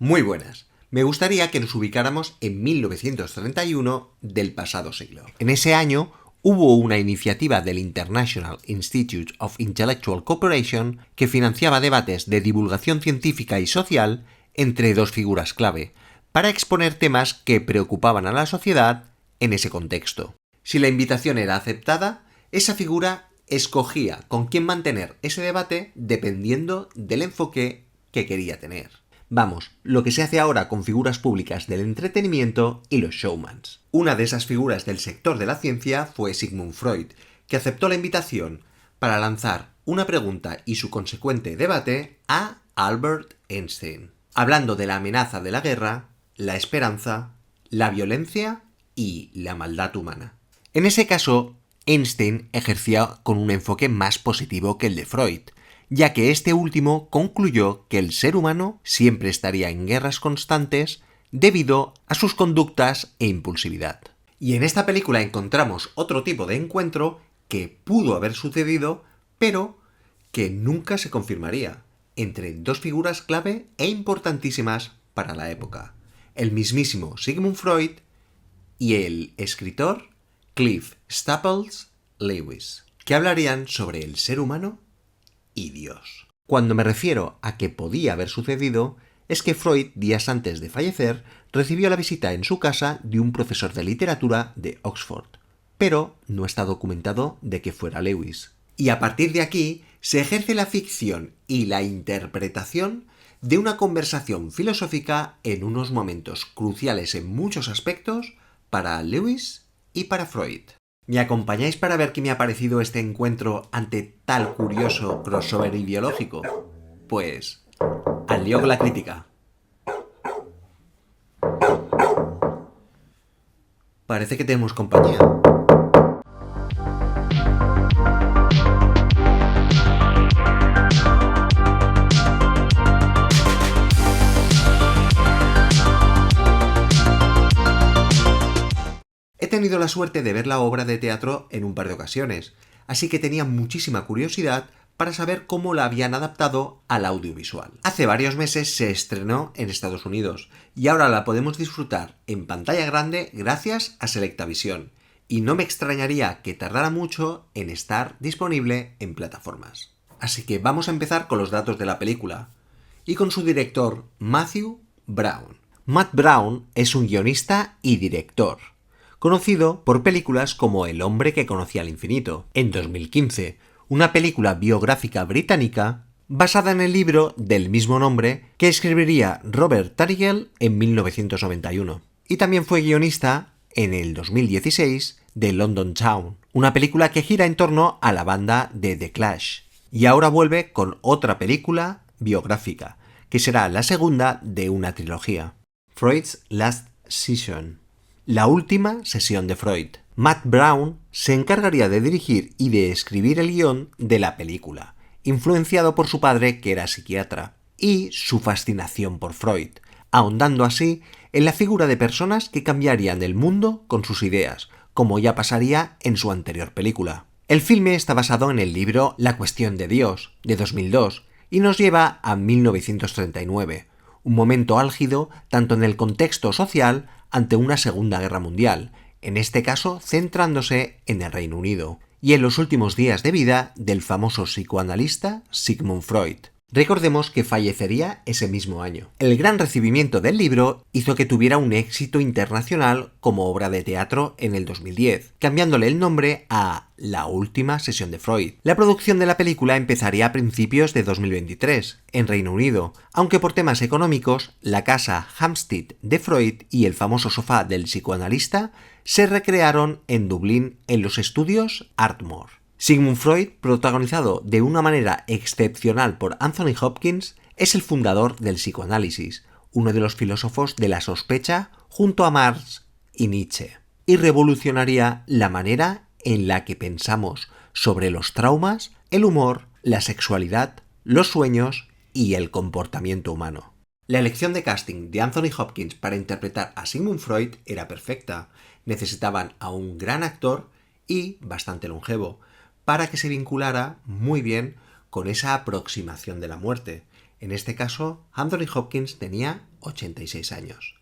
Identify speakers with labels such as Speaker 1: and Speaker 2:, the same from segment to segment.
Speaker 1: Muy buenas. Me gustaría que nos ubicáramos en 1931 del pasado siglo. En ese año hubo una iniciativa del International Institute of Intellectual Cooperation que financiaba debates de divulgación científica y social entre dos figuras clave, para exponer temas que preocupaban a la sociedad en ese contexto. Si la invitación era aceptada, esa figura escogía con quién mantener ese debate dependiendo del enfoque que quería tener. Vamos, lo que se hace ahora con figuras públicas del entretenimiento y los showmans. Una de esas figuras del sector de la ciencia fue Sigmund Freud, que aceptó la invitación para lanzar una pregunta y su consecuente debate a Albert Einstein, hablando de la amenaza de la guerra, la esperanza, la violencia y la maldad humana. En ese caso, Einstein ejercía con un enfoque más positivo que el de Freud, ya que este último concluyó que el ser humano siempre estaría en guerras constantes debido a sus conductas e impulsividad. Y en esta película encontramos otro tipo de encuentro que pudo haber sucedido, pero que nunca se confirmaría, entre dos figuras clave e importantísimas para la época: el mismísimo Sigmund Freud y el escritor Cliff Staples Lewis, que hablarían sobre el ser humano y Dios. Cuando me refiero a que podía haber sucedido, es que Freud, días antes de fallecer, recibió la visita en su casa de un profesor de literatura de Oxford, pero no está documentado de que fuera Lewis. Y a partir de aquí se ejerce la ficción y la interpretación de una conversación filosófica en unos momentos cruciales en muchos aspectos para Lewis y para Freud. ¿Me acompañáis para ver qué me ha parecido este encuentro ante tal curioso crossover ideológico? Pues, al lío con la crítica. Parece que tenemos compañía. He tenido la suerte de ver la obra de teatro en un par de ocasiones, así que tenía muchísima curiosidad para saber cómo la habían adaptado al audiovisual. Hace varios meses se estrenó en Estados Unidos y ahora la podemos disfrutar en pantalla grande gracias a Selectavision, y no me extrañaría que tardara mucho en estar disponible en plataformas. Así que vamos a empezar con los datos de la película y con su director Matthew Brown. Matt Brown es un guionista y director, conocido por películas como El hombre que conocía el infinito, en 2015, una película biográfica británica basada en el libro del mismo nombre que escribiría Robert Tarighel en 1991. Y también fue guionista en el 2016 de London Town, una película que gira en torno a la banda de The Clash. Y ahora vuelve con otra película biográfica, que será la segunda de una trilogía, Freud's Last Session, la última sesión de Freud. Matt Brown se encargaría de dirigir y de escribir el guión de la película, influenciado por su padre, que era psiquiatra, y su fascinación por Freud, ahondando así en la figura de personas que cambiarían el mundo con sus ideas, como ya pasaría en su anterior película. El filme está basado en el libro La cuestión de Dios, de 2002, y nos lleva a 1939, un momento álgido tanto en el contexto social ante una Segunda Guerra Mundial, en este caso centrándose en el Reino Unido, y en los últimos días de vida del famoso psicoanalista Sigmund Freud. Recordemos que fallecería ese mismo año. El gran recibimiento del libro hizo que tuviera un éxito internacional como obra de teatro en el 2010, cambiándole el nombre a La última sesión de Freud. La producción de la película empezaría a principios de 2023, en Reino Unido, aunque por temas económicos, la casa Hampstead de Freud y el famoso sofá del psicoanalista se recrearon en Dublín en los estudios Ardmore. Sigmund Freud, protagonizado de una manera excepcional por Anthony Hopkins, es el fundador del psicoanálisis, uno de los filósofos de la sospecha junto a Marx y Nietzsche, y revolucionaría la manera en la que pensamos sobre los traumas, el humor, la sexualidad, los sueños y el comportamiento humano. La elección de casting de Anthony Hopkins para interpretar a Sigmund Freud era perfecta. Necesitaban a un gran actor y bastante longevo, para que se vinculara muy bien con esa aproximación de la muerte. En este caso, Anthony Hopkins tenía 86 años.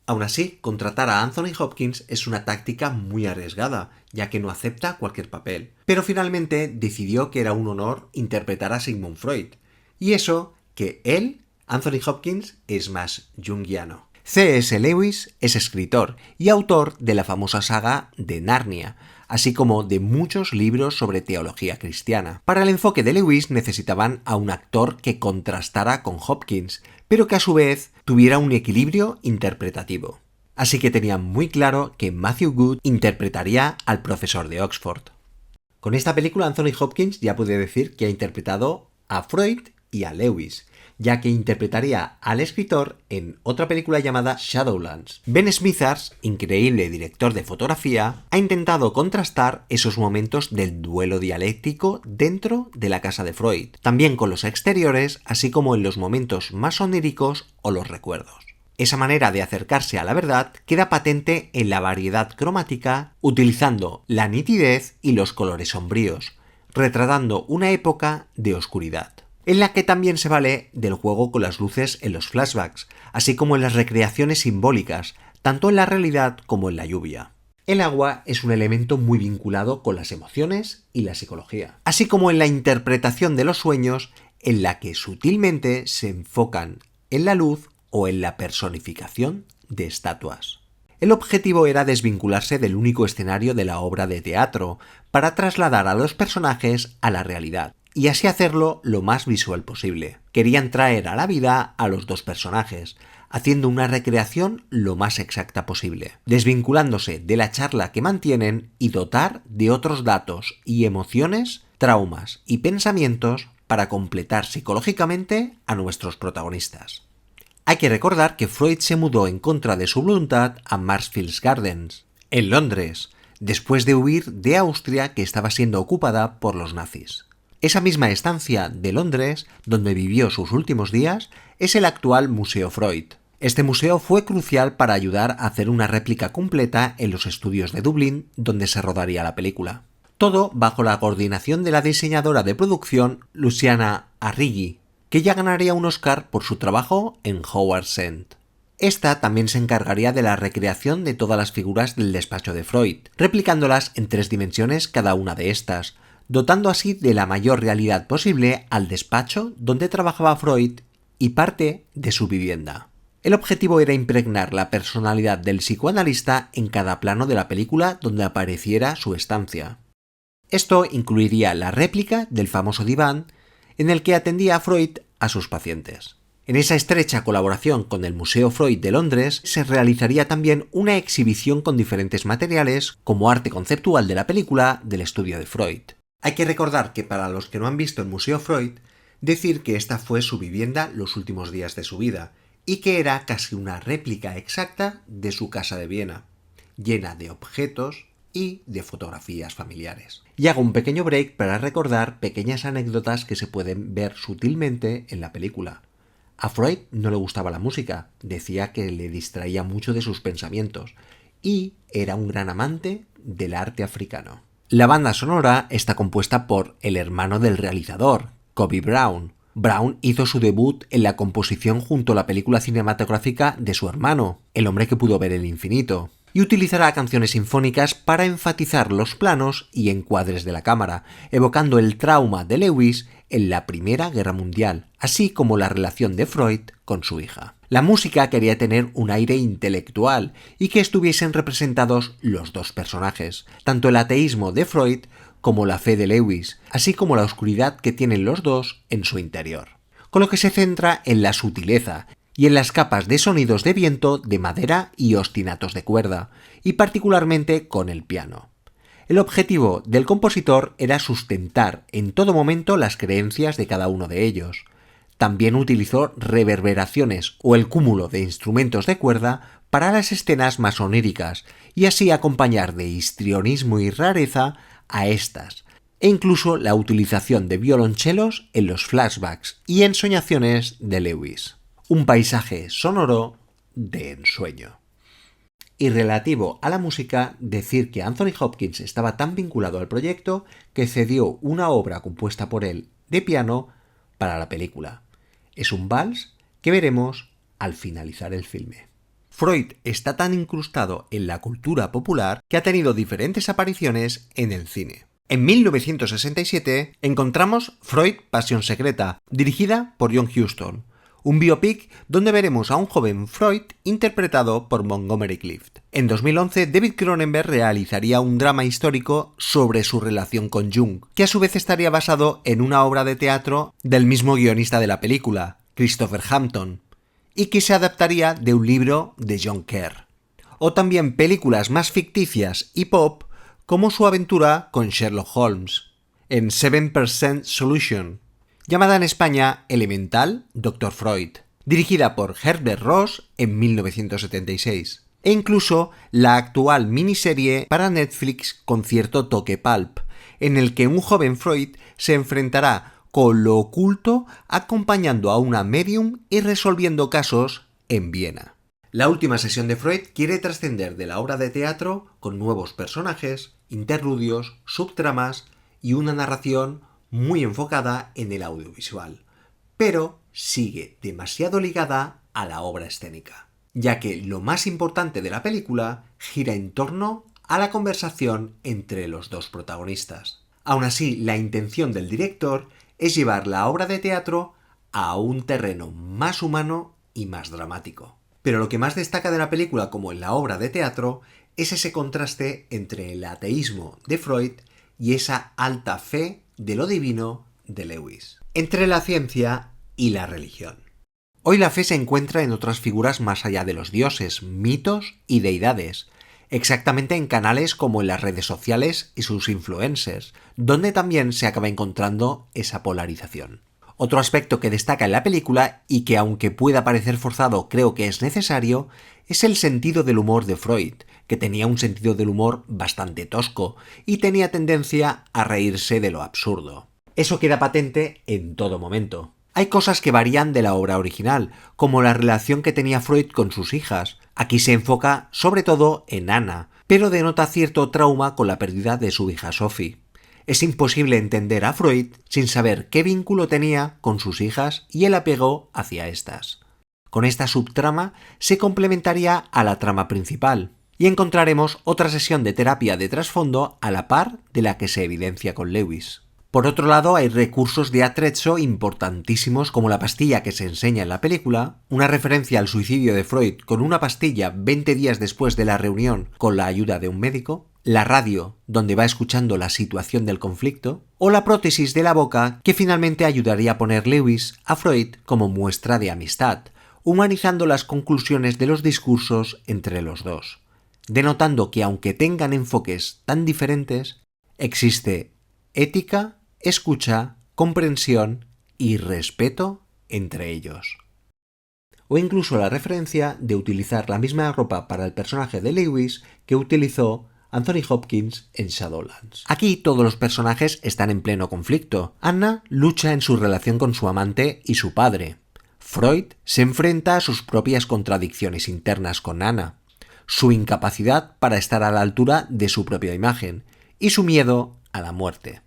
Speaker 1: Aún así, contratar a Anthony Hopkins es una táctica muy arriesgada, ya que no acepta cualquier papel. Pero finalmente decidió que era un honor interpretar a Sigmund Freud. Y eso que él, Anthony Hopkins, es más junguiano. C.S. Lewis es escritor y autor de la famosa saga de Narnia, así como de muchos libros sobre teología cristiana. Para el enfoque de Lewis necesitaban a un actor que contrastara con Hopkins, pero que a su vez tuviera un equilibrio interpretativo. Así que tenían muy claro que Matthew Good interpretaría al profesor de Oxford. Con esta película Anthony Hopkins ya puede decir que ha interpretado a Freud y a Lewis, ya que interpretaría al escritor en otra película llamada Shadowlands. Ben Smithers, increíble director de fotografía, ha intentado contrastar esos momentos del duelo dialéctico dentro de la casa de Freud, también con los exteriores, así como en los momentos más oníricos o los recuerdos. Esa manera de acercarse a la verdad queda patente en la variedad cromática, utilizando la nitidez y los colores sombríos, retratando una época de oscuridad, en la que también se vale del juego con las luces en los flashbacks, así como en las recreaciones simbólicas, tanto en la realidad como en la lluvia. El agua es un elemento muy vinculado con las emociones y la psicología, así como en la interpretación de los sueños, en la que sutilmente se enfocan en la luz o en la personificación de estatuas. El objetivo era desvincularse del único escenario de la obra de teatro para trasladar a los personajes a la realidad, y así hacerlo lo más visual posible. Querían traer a la vida a los dos personajes, haciendo una recreación lo más exacta posible, desvinculándose de la charla que mantienen y dotar de otros datos y emociones, traumas y pensamientos para completar psicológicamente a nuestros protagonistas. Hay que recordar que Freud se mudó en contra de su voluntad a Marshfield Gardens, en Londres, después de huir de Austria, que estaba siendo ocupada por los nazis. Esa misma estancia de Londres, donde vivió sus últimos días, es el actual Museo Freud. Este museo fue crucial para ayudar a hacer una réplica completa en los estudios de Dublín, donde se rodaría la película. Todo bajo la coordinación de la diseñadora de producción Luciana Arrighi, que ya ganaría un Oscar por su trabajo en Howard's End. Esta también se encargaría de la recreación de todas las figuras del despacho de Freud, replicándolas en 3 dimensiones cada una de estas, dotando así de la mayor realidad posible al despacho donde trabajaba Freud y parte de su vivienda. El objetivo era impregnar la personalidad del psicoanalista en cada plano de la película donde apareciera su estancia. Esto incluiría la réplica del famoso diván en el que atendía a Freud a sus pacientes. En esa estrecha colaboración con el Museo Freud de Londres se realizaría también una exhibición con diferentes materiales como arte conceptual de la película del estudio de Freud. Hay que recordar que para los que no han visto el Museo Freud, decir que esta fue su vivienda los últimos días de su vida y que era casi una réplica exacta de su casa de Viena, llena de objetos y de fotografías familiares. Y hago un pequeño break para recordar pequeñas anécdotas que se pueden ver sutilmente en la película. A Freud no le gustaba la música, decía que le distraía mucho de sus pensamientos y era un gran amante del arte africano. La banda sonora está compuesta por el hermano del realizador, Kobe Brown. Brown hizo su debut en la composición junto a la película cinematográfica de su hermano, El hombre que pudo ver el infinito, y utilizará canciones sinfónicas para enfatizar los planos y encuadres de la cámara, evocando el trauma de Lewis en la Primera Guerra Mundial, así como la relación de Freud con su hija. La música quería tener un aire intelectual y que estuviesen representados los dos personajes, tanto el ateísmo de Freud como la fe de Lewis, así como la oscuridad que tienen los dos en su interior, con lo que se centra en la sutileza y en las capas de sonidos de viento, de madera y ostinatos de cuerda, y particularmente con el piano. El objetivo del compositor era sustentar en todo momento las creencias de cada uno de ellos. También utilizó reverberaciones o el cúmulo de instrumentos de cuerda para las escenas más oníricas y así acompañar de histrionismo y rareza a estas, e incluso la utilización de violonchelos en los flashbacks y ensoñaciones de Lewis. Un paisaje sonoro de ensueño. Y relativo a la música, decir que Anthony Hopkins estaba tan vinculado al proyecto que cedió una obra compuesta por él de piano para la película. Es un vals que veremos al finalizar el filme. Freud está tan incrustado en la cultura popular que ha tenido diferentes apariciones en el cine. En 1967 encontramos Freud, Pasión Secreta, dirigida por John Huston, un biopic donde veremos a un joven Freud interpretado por Montgomery Clift. En 2011, David Cronenberg realizaría un drama histórico sobre su relación con Jung, que a su vez estaría basado en una obra de teatro del mismo guionista de la película, Christopher Hampton, y que se adaptaría de un libro de John Kerr. O también películas más ficticias y pop, como su aventura con Sherlock Holmes, en 7% Solution, llamada en España Elemental Dr. Freud, dirigida por Herbert Ross en 1976, e incluso la actual miniserie para Netflix con cierto toque pulp, en el que un joven Freud se enfrentará con lo oculto acompañando a una medium y resolviendo casos en Viena. La última sesión de Freud quiere trascender de la obra de teatro con nuevos personajes, interludios, subtramas y una narración muy enfocada en el audiovisual, pero sigue demasiado ligada a la obra escénica, ya que lo más importante de la película gira en torno a la conversación entre los dos protagonistas. Aún así, la intención del director es llevar la obra de teatro a un terreno más humano y más dramático. Pero lo que más destaca de la película, como en la obra de teatro, es ese contraste entre el ateísmo de Freud y esa alta fe de lo divino de Lewis, entre la ciencia y la religión. Hoy la fe se encuentra en otras figuras más allá de los dioses, mitos y deidades, exactamente en canales como en las redes sociales y sus influencers, donde también se acaba encontrando esa polarización. Otro aspecto que destaca en la película, y que aunque pueda parecer forzado creo que es necesario, es el sentido del humor de Freud, que tenía un sentido del humor bastante tosco y tenía tendencia a reírse de lo absurdo. Eso queda patente en todo momento. Hay cosas que varían de la obra original, como la relación que tenía Freud con sus hijas. Aquí se enfoca sobre todo en Anna, pero denota cierto trauma con la pérdida de su hija Sophie. Es imposible entender a Freud sin saber qué vínculo tenía con sus hijas y el apego hacia estas. Con esta subtrama se complementaría a la trama principal, y encontraremos otra sesión de terapia de trasfondo a la par de la que se evidencia con Lewis. Por otro lado, hay recursos de atrezzo importantísimos como la pastilla que se enseña en la película, una referencia al suicidio de Freud con una pastilla 20 días después de la reunión con la ayuda de un médico, la radio donde va escuchando la situación del conflicto, o la prótesis de la boca que finalmente ayudaría a poner Lewis a Freud como muestra de amistad, humanizando las conclusiones de los discursos entre los dos, denotando que aunque tengan enfoques tan diferentes, existe ética, escucha, comprensión y respeto entre ellos. O incluso la referencia de utilizar la misma ropa para el personaje de Lewis que utilizó Anthony Hopkins en Shadowlands. Aquí todos los personajes están en pleno conflicto. Anna lucha en su relación con su amante y su padre. Freud se enfrenta a sus propias contradicciones internas con Anna, su incapacidad para estar a la altura de su propia imagen y su miedo a la muerte.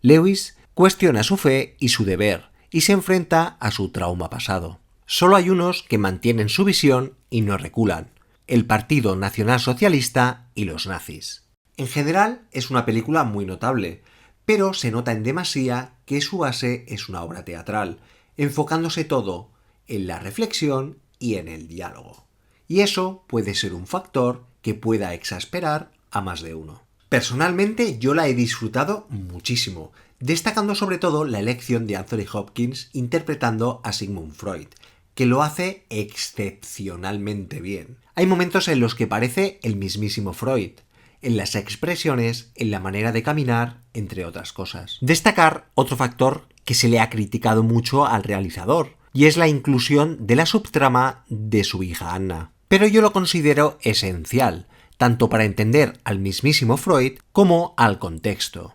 Speaker 1: Lewis cuestiona su fe y su deber y se enfrenta a su trauma pasado. Solo hay unos que mantienen su visión y no reculan: el Partido Nacional Socialista y los nazis. En general es una película muy notable, pero se nota en demasía que su base es una obra teatral, enfocándose todo en la reflexión y en el diálogo. Y eso puede ser un factor que pueda exasperar a más de uno. Personalmente yo la he disfrutado muchísimo, destacando sobre todo la elección de Anthony Hopkins interpretando a Sigmund Freud, que lo hace excepcionalmente bien. Hay momentos en los que parece el mismísimo Freud, en las expresiones, en la manera de caminar, entre otras cosas. Destacar otro factor que se le ha criticado mucho al realizador, y es la inclusión de la subtrama de su hija Anna. Pero yo lo considero esencial, tanto para entender al mismísimo Freud como al contexto.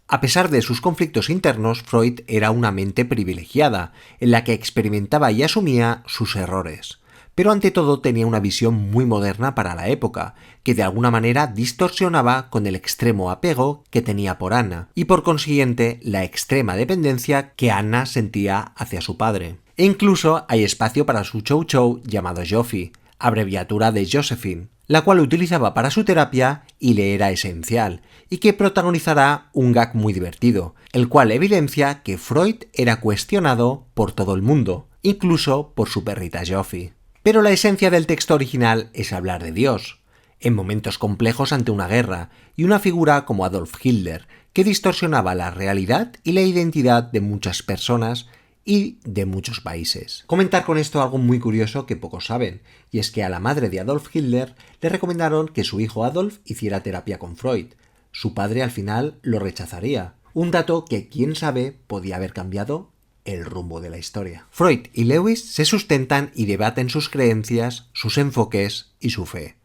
Speaker 1: A pesar de sus conflictos internos, Freud era una mente privilegiada, en la que experimentaba y asumía sus errores. Pero ante todo tenía una visión muy moderna para la época, que de alguna manera distorsionaba con el extremo apego que tenía por Anna, y por consiguiente la extrema dependencia que Anna sentía hacia su padre. E incluso hay espacio para su show llamado Joffy, abreviatura de Josephine, la cual utilizaba para su terapia y le era esencial, y que protagonizará un gag muy divertido, el cual evidencia que Freud era cuestionado por todo el mundo, incluso por su perrita Joffy. Pero la esencia del texto original es hablar de Dios, en momentos complejos ante una guerra, y una figura como Adolf Hitler, que distorsionaba la realidad y la identidad de muchas personas y de muchos países. Comentar con esto algo muy curioso que pocos saben, y es que a la madre de Adolf Hitler le recomendaron que su hijo Adolf hiciera terapia con Freud. Su padre al final lo rechazaría, un dato que quién sabe podía haber cambiado el rumbo de la historia. Freud y Lewis se sustentan y debaten sus creencias, sus enfoques y su fe,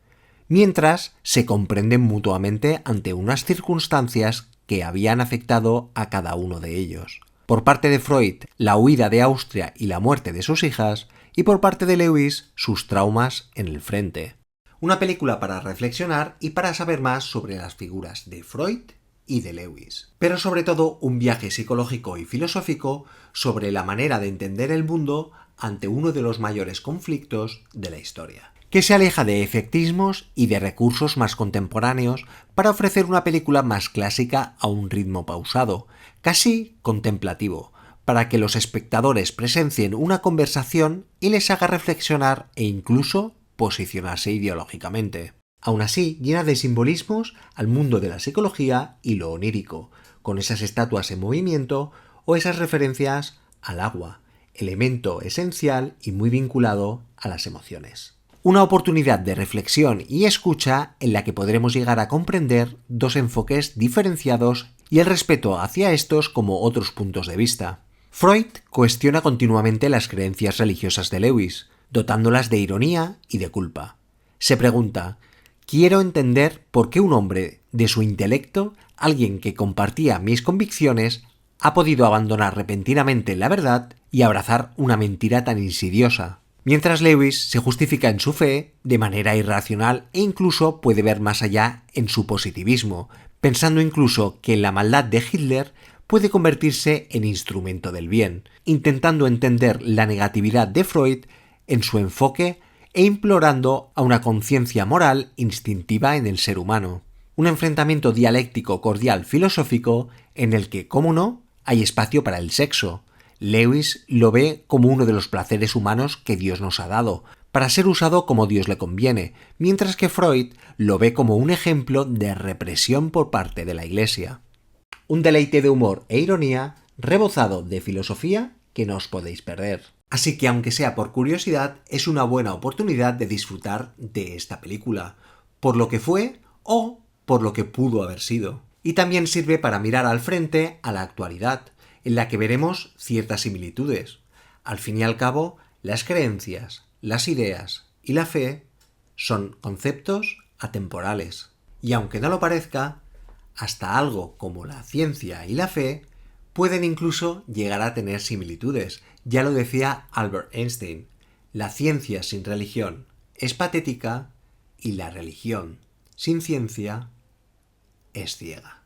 Speaker 1: mientras se comprenden mutuamente ante unas circunstancias que habían afectado a cada uno de ellos. Por parte de Freud, la huida de Austria y la muerte de sus hijas, y por parte de Lewis, sus traumas en el frente. Una película para reflexionar y para saber más sobre las figuras de Freud y de Lewis. Pero sobre todo un viaje psicológico y filosófico sobre la manera de entender el mundo ante uno de los mayores conflictos de la historia, que se aleja de efectismos y de recursos más contemporáneos para ofrecer una película más clásica a un ritmo pausado, casi contemplativo, para que los espectadores presencien una conversación y les haga reflexionar e incluso posicionarse ideológicamente. Aún así, llena de simbolismos al mundo de la psicología y lo onírico, con esas estatuas en movimiento o esas referencias al agua, elemento esencial y muy vinculado a las emociones. Una oportunidad de reflexión y escucha en la que podremos llegar a comprender dos enfoques diferenciados y el respeto hacia estos como otros puntos de vista. Freud cuestiona continuamente las creencias religiosas de Lewis, dotándolas de ironía y de culpa. Se pregunta: quiero entender por qué un hombre de su intelecto, alguien que compartía mis convicciones, ha podido abandonar repentinamente la verdad y abrazar una mentira tan insidiosa. Mientras Lewis se justifica en su fe de manera irracional e incluso puede ver más allá en su positivismo, pensando incluso que la maldad de Hitler puede convertirse en instrumento del bien, intentando entender la negatividad de Freud en su enfoque e implorando a una conciencia moral instintiva en el ser humano. Un enfrentamiento dialéctico cordial filosófico en el que, cómo no, hay espacio para el sexo. Lewis lo ve como uno de los placeres humanos que Dios nos ha dado, para ser usado como Dios le conviene, mientras que Freud lo ve como un ejemplo de represión por parte de la Iglesia. Un deleite de humor e ironía, rebozado de filosofía, que no os podéis perder. Así que, aunque sea por curiosidad, es una buena oportunidad de disfrutar de esta película, por lo que fue o por lo que pudo haber sido. Y también sirve para mirar al frente a la actualidad, en la que veremos ciertas similitudes. Al fin y al cabo, las creencias, las ideas y la fe son conceptos atemporales. Y aunque no lo parezca, hasta algo como la ciencia y la fe pueden incluso llegar a tener similitudes. Ya lo decía Albert Einstein: la ciencia sin religión es patética y la religión sin ciencia es ciega.